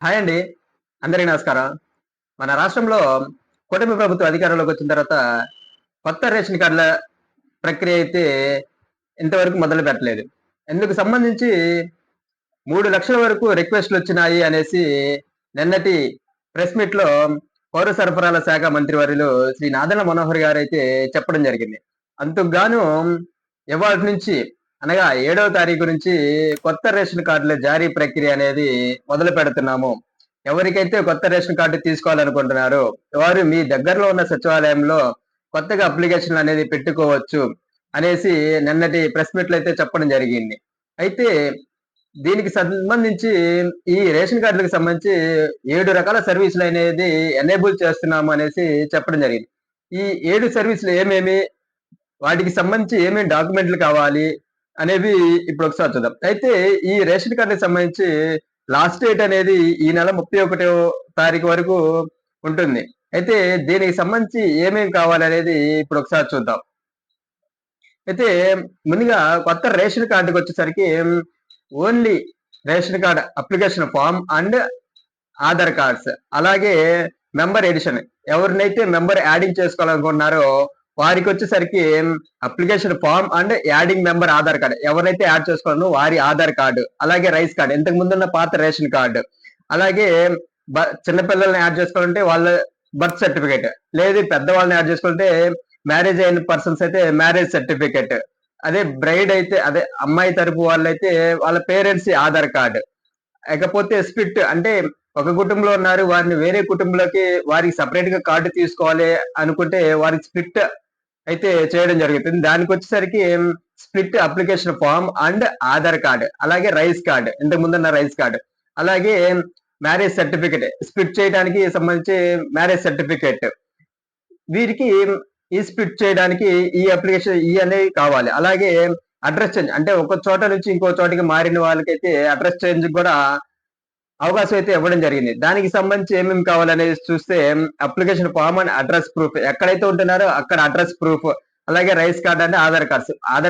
Hi అండి. అందరికీ నమస్కారం. మన రాష్ట్రంలో కూటమి ప్రభుత్వం అధికారంలోకి వచ్చిన తర్వాత కొత్త రేషన్ కార్డుల ప్రక్రియ అయితే ఇంతవరకు మొదలు పెట్టలేదు. ఇందుకు సంబంధించి 3,00,000 వరకు రిక్వెస్ట్‌లొచ్చినాయి అనేసి నిన్నటి ప్రెస్ మీట్‌లో పౌర సరఫరాల శాఖ మంత్రివర్యులు శ్రీ నాదెండ్ల మనోహర్ గారైతే చెప్పడం జరిగింది. అందుకు గాను ఇవాల్టి నుంచి అనగా 7వ తారీఖు నుంచి కొత్త రేషన్ కార్డుల జారీ ప్రక్రియ అనేది మొదలు పెడుతున్నాము. ఎవరికైతే కొత్త రేషన్ కార్డు తీసుకోవాలనుకుంటున్నారో వారు మీ దగ్గరలో ఉన్న సచివాలయంలో కొత్తగా అప్లికేషన్ అనేది పెట్టుకోవచ్చు అనేసి నిన్నటి ప్రెస్ మీట్‌లో అయితే చెప్పడం జరిగింది. అయితే దీనికి సంబంధించి ఈ రేషన్ కార్డులకు సంబంధించి 7 రకాల సర్వీసులనేది ఎనేబుల్ చేస్తున్నాము అనేసి చెప్పడం జరిగింది. ఈ 7 సర్వీసులు ఏమేమి? వాటికి సంబంధించి ఏమేమి డాక్యుమెంట్లు కావాలి? అనేవి ఇప్పుడు ఒకసారి చూద్దాం. అయితే ఈ రేషన్ కార్డుకి సంబంధించి లాస్ట్ డేట్ అనేది ఈ నెల 31 తారీఖు వరకు ఉంటుంది. అయితే దీనికి సంబంధించి ఏమేమి కావాలనేది ఇప్పుడు ఒకసారి చూద్దాం. అయితే ముందుగా కొత్త రేషన్ కార్డుకొచ్చేసరికి only ration card application form and Aadhaar cards అలాగే మెంబర్ ఎడిషన్ ఎవరినైతే మెంబర్ యాడింగ్ చేసుకోవాలనుకుంటున్నారో వారికి వచ్చేసరికి application form and adding member Aadhaar card ఎవరైతే యాడ్ చేసుకోవాలనో వారి ఆధార్ కార్డు అలాగే రైస్ కార్డు ఇంతకు ముందున్న పాత రేషన్ కార్డు అలాగే చిన్నపిల్లల్ని యాడ్ చేసుకోవాలంటే వాళ్ళ బర్త్ సర్టిఫికేట్ లేదు పెద్దవాళ్ళని యాడ్ చేసుకోవాలంటే మ్యారేజ్ అయిన పర్సన్స్ అయితే మ్యారేజ్ సర్టిఫికేట్ అదే బ్రైడ్ అయితే అదే అమ్మాయి తరపు వాళ్ళైతే వాళ్ళ పేరెంట్స్ ఆధార్ కార్డు ఇకపోతే స్ప్లిట్ అంటే ఒక కుటుంబంలో ఉన్నారు వారిని వేరే కుటుంబంలోకి వారికి సపరేట్ గా కార్డు తీసుకోవాలి అనుకుంటే వారికి స్ప్లిట్ అయితే చేయడం జరుగుతుంది. దానికి వచ్చేసరికి split application form and Aadhaar card అలాగే రైస్ కార్డు ఇంతకు ముందున్న రైస్ కార్డు అలాగే మ్యారేజ్ సర్టిఫికేట్ స్ప్లిట్ చేయడానికి సంబంధించి మ్యారేజ్ సర్టిఫికేట్ వీరికి ఈ స్ప్లిట్ చేయడానికి ఈ అప్లికేషన్ ఈ అనేవి కావాలి. అలాగే అడ్రస్ చేంజ్ అంటే ఒక చోట నుంచి ఇంకో చోటికి మారిన వాళ్ళకైతే అడ్రస్ చేంజ్ కూడా అవకాశం అయితే ఇవ్వడం జరిగింది. దానికి సంబంధించి ఏమేమి కావాలనేది చూస్తే application form and address proof ఎక్కడైతే ఉంటున్నారో అక్కడ అడ్రస్ ప్రూఫ్ అలాగే రైస్ కార్డ్ అంటే ఆధార్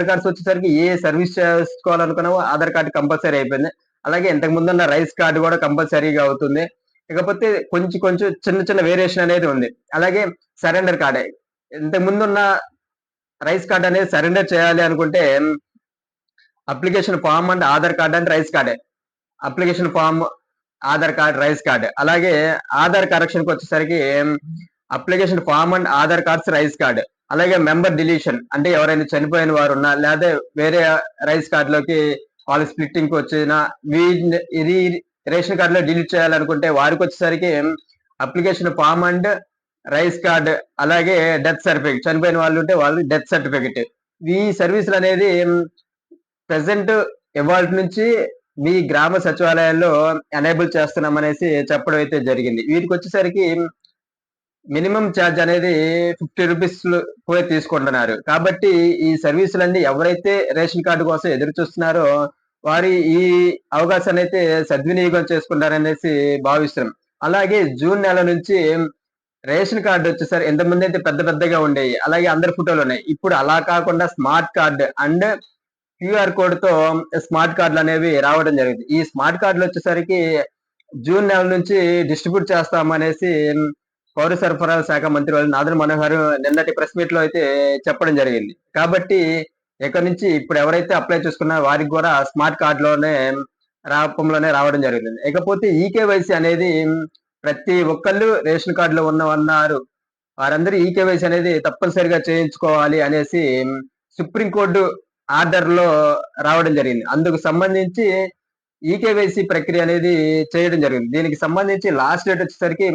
కార్డ్స్ వచ్చేసరికి ఏ సర్వీస్ చేసుకోవాలనుకున్నావో ఆధార్ కార్డు కంపల్సరీ అయిపోయింది. అలాగే ఇంతకు ముందున్న రైస్ కార్డు కూడా కంపల్సరీగా అవుతుంది. ఇకపోతే కొంచెం చిన్న చిన్న వేరియేషన్ అనేది ఉంది. అలాగే సరెండర్ కార్డ్ ఇంతకు ముందున్న రైస్ కార్డ్ అనేది సరెండర్ చేయాలి అనుకుంటే application form and Aadhaar card and rice కార్డే application form Aadhaar card rice card అలాగే ఆధార్ కరెక్షన్ కి వచ్చేసరికి application form and Aadhaar cards rice card అలాగే మెంబర్ డిలీషన్ అంటే ఎవరైనా చనిపోయిన వారు ఉన్నా లేదా వేరే రైస్ కార్డ్ లోకి వాళ్ళ స్ప్లిట్టింగ్ వచ్చిన ఇది రేషన్ కార్డ్ లో డిలీట్ చేయాలనుకుంటే వారికి వచ్చేసరికి application form and rice card అలాగే డెత్ సర్టిఫికేట్ చనిపోయిన వాళ్ళు ఉంటే వాళ్ళు డెత్ సర్టిఫికేట్ ఈ సర్వీసులు అనేది ప్రెసెంట్ ఇవాళ నుంచి మీ గ్రామ సచివాలయాల్లో ఎనేబుల్ చేస్తున్నాం అనేసి చెప్పడం అయితే జరిగింది. వీటికి వచ్చేసరికి మినిమం ఛార్జ్ అనేది 50 రూపీస్ కూడా తీసుకుంటున్నారు. కాబట్టి ఈ సర్వీసులన్నీ ఎవరైతే రేషన్ కార్డు కోసం ఎదురు చూస్తున్నారో వారి ఈ అవకాశాన్ని అయితే సద్వినియోగం చేసుకుంటారనేసి భావిస్తున్నాం. అలాగే జూన్ నెల నుంచి రేషన్ కార్డు వచ్చేసరి ఇంతకుముందు అయితే పెద్దగా ఉండేవి. అలాగే అందరి ఫోటోలు ఉన్నాయి. ఇప్పుడు అలా కాకుండా smart card and QR code తో స్మార్ట్ కార్డులు అనేవి రావడం జరిగింది. ఈ స్మార్ట్ కార్డులు వచ్చేసరికి జూన్ నెల నుంచి డిస్ట్రిబ్యూట్ చేస్తామనేసి పౌర సరఫరాల శాఖ మంత్రి నాదెండ్ల మనోహర్ నిన్నటి ప్రెస్ మీట్ లో అయితే చెప్పడం జరిగింది. కాబట్టి ఇక్కడ నుంచి ఇప్పుడు ఎవరైతే అప్లై చేసుకున్నారో వారికి కూడా స్మార్ట్ కార్డ్ లోనే రూపంలోనే రావడం జరుగుతుంది. ఇకపోతే ఈకేవైసీ అనేది ప్రతి ఒక్కళ్ళు రేషన్ కార్డులో ఉన్నారు వారందరూ ఈకేవైసీ అనేది తప్పనిసరిగా చేయించుకోవాలి అనేసి సుప్రీంకోర్టు ఆర్డర్ లో రావడం జరిగింది. అందుకు సంబంధించి ఈకేవైసీ ప్రక్రియ అనేది చేయడం జరిగింది. దీనికి సంబంధించి లాస్ట్ డేట్ వచ్చేసరికి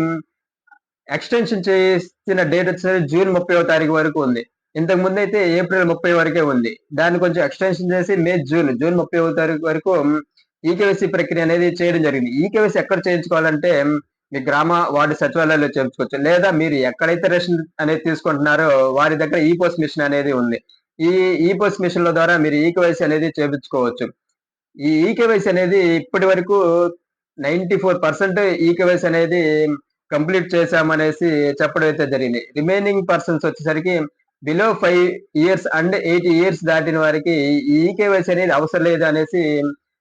ఎక్స్టెన్షన్ చేసిన డేట్ వచ్చేసరికి జూన్ 30వ తారీఖు వరకు ఉంది. ఇంతకు ముందు అయితే ఏప్రిల్ 30 వరకే ఉంది. దాన్ని కొంచెం ఎక్స్టెన్షన్ చేసి జూన్ 30వ తారీఖు వరకు ఈకేవైసీ ప్రక్రియ అనేది చేయడం జరిగింది. ఈకేవైసీ ఎక్కడ చేయించుకోవాలంటే మీ గ్రామ వార్డు సచివాలయాల్లో చేయించుకోవచ్చు. లేదా మీరు ఎక్కడైతే రేషన్ అనేది తీసుకుంటున్నారో వారి దగ్గర ఈ పోస్ట్ మిషన్ అనేది ఉంది. ఈ పోస్ట్ మిషన్ల ద్వారా మీరు ఈకేవైసీ అనేది చేయించుకోవచ్చు. ఈ ఈకేవైసీ అనేది ఇప్పటి వరకు 94% ఈకేవైసీ అనేది కంప్లీట్ చేశామనేసి చెప్పడం అయితే జరిగింది. రిమైనింగ్ పర్సన్స్ వచ్చేసరికి బిలో 5 ఇయర్స్ అండ్ 8 ఇయర్స్ దాటిన వారికి ఈ ఈకేవైసీ అనేది అవసరం లేదు అనేసి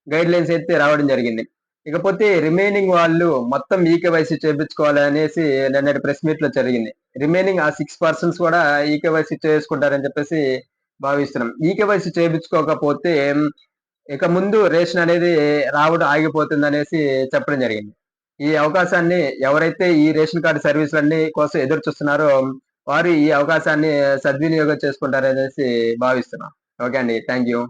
గైడ్ లైన్స్ అయితే రావడం జరిగింది. ఇకపోతే రిమైనింగ్ వాళ్ళు మొత్తం ఈకేవైసీ చేయించుకోవాలి అనేసి నిన్నటి ప్రెస్ మీట్ లో జరిగింది. రిమైనింగ్ ఆ 6% కూడా ఈకేవైసీ చేసుకుంటారని చెప్పేసి భావిస్తున్నాం. ఈకేవైసీ చేయించుకోకపోతే ఇక ముందు రేషన్ అనేది రావడం ఆగిపోతుంది అనేసి చెప్పడం జరిగింది. ఈ అవకాశాన్ని ఎవరైతే ఈ రేషన్ కార్డు సర్వీసులన్నీ కోసం ఎదురు చూస్తున్నారో వారు ఈ అవకాశాన్ని సద్వినియోగం చేసుకుంటారనేసి భావిస్తున్నాం. ఓకే అండి. Thank you.